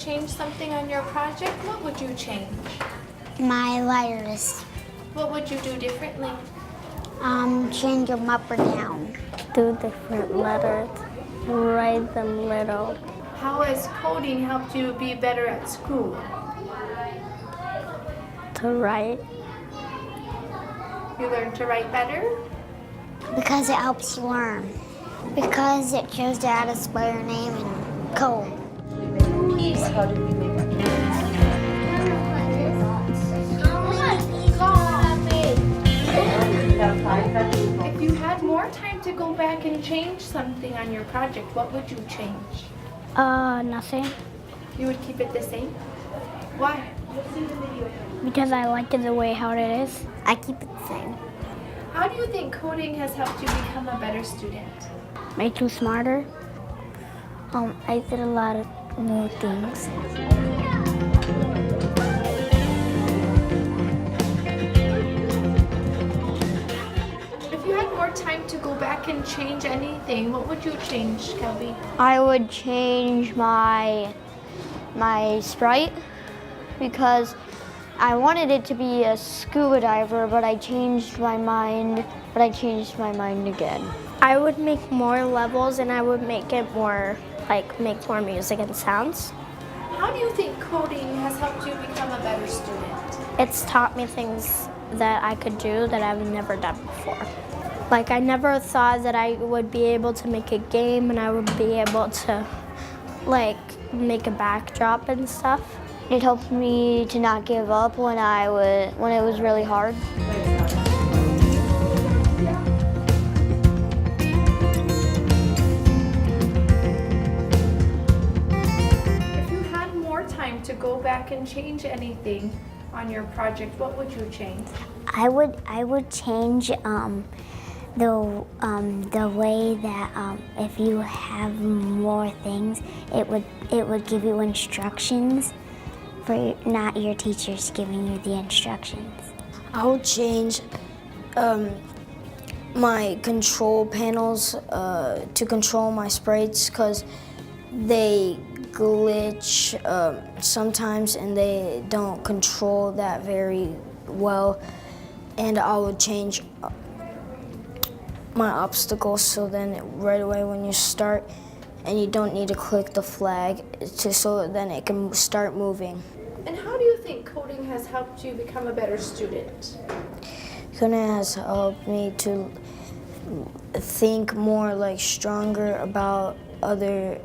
change something on your project, what would you change? My letters. What would you do differently? Change them up or down. Do different letters, write them little. How has coding helped you be better at school? To write. You learned to write better? Because it helps you learn. Because it shows you how to spell your name and code. How did we make it? If you had more time to go back and change something on your project, what would you change? Nothing. You would keep it the same? Why? Because I like it the way how it is. I keep it the same. How do you think coding has helped you become a better student? Make you smarter. I did a lot of new things. If you had more time to go back and change anything, what would you change, Kelby? I would change my sprite because I wanted it to be a scuba diver, but I changed my mind. Again. I would make more levels and I would make it more, make more music and sounds. How do you think coding has helped you become a better student? It's taught me things that I could do that I've never done before. I never thought that I would be able to make a game and I would be able to, make a backdrop and stuff. It helped me to not give up when it was really hard. If you had more time to go back and change anything on your project, what would you change? I would change the way that if you have more things, it would give you instructions for not your teachers giving you the instructions. I would change my control panels to control my sprites because they glitch sometimes and they don't control that very well. And I would change my obstacles so then right away when you start and you don't need to click the flag so then it can start moving. And how do you think coding has helped you become a better student? Coding has helped me to think more stronger about other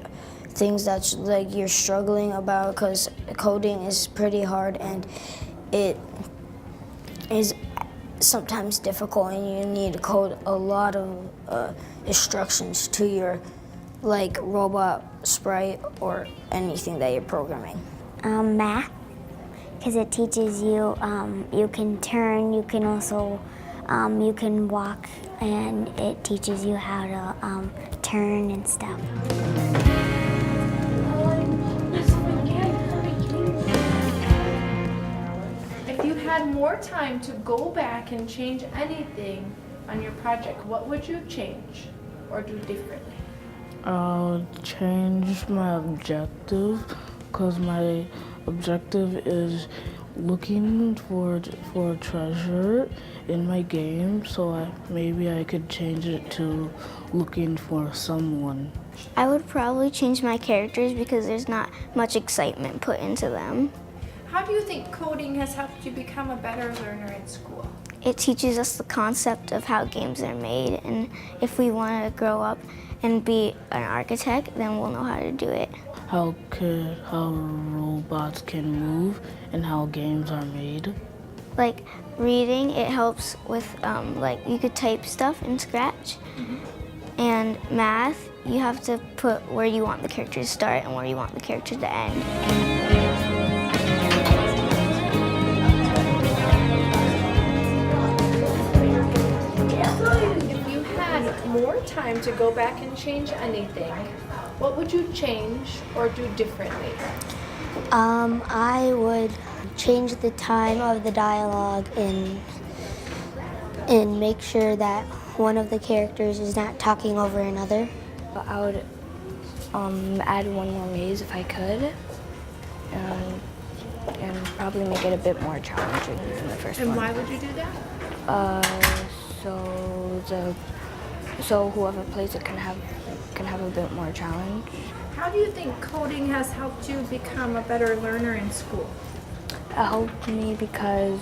things that you're struggling about because coding is pretty hard and it is sometimes difficult and you need to code a lot of instructions to your robot sprite or anything that you're programming. Math, because it teaches you, you can turn, you can also, you can walk, and it teaches you how to turn and stuff. If you had more time to go back and change anything on your project, what would you change or do differently? I'll change my objective because my objective is looking for treasure in my game, so maybe I could change it to looking for someone. I would probably change my characters because there's not much excitement put into them. How do you think coding has helped you become a better learner in school? It teaches us the concept of how games are made, and if we want to grow up and be an architect, then we'll know how to do it. How robots can move and how games are made. Reading, it helps with, you could type stuff in Scratch. And math, you have to put where you want the character to start and where you want the character to end. If you had more time to go back and change anything, what would you change or do differently? I would change the time of the dialogue and make sure that one of the characters is not talking over another. I would add one more maze if I could. and probably make it a bit more challenging than the first And one. why would you do that? So whoever plays it can have a bit more challenge. How do you think coding has helped you become a better learner in school? It helped me because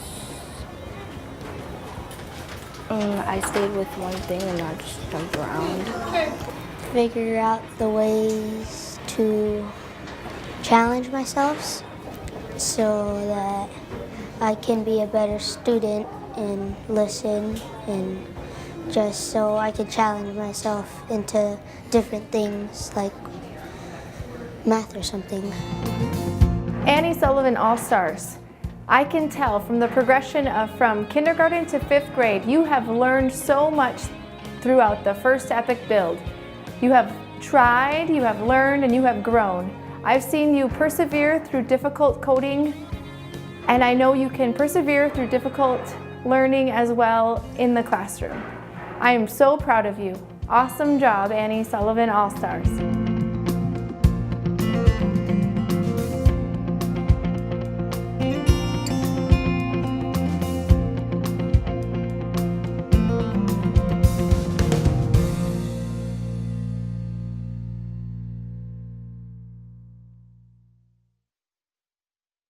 I stayed with one thing and not just jumped around. Figure out the ways to challenge myself so that I can be a better student and listen, and just so I can challenge myself into different things like math or something. Annie Sullivan All-Stars. I can tell from the progression from kindergarten to 5th grade, you have learned so much throughout the first epic build. You have tried, you have learned, and you have grown. I've seen you persevere through difficult coding, and I know you can persevere through difficult learning as well in the classroom. I am so proud of you. Awesome job, Annie Sullivan All-Stars.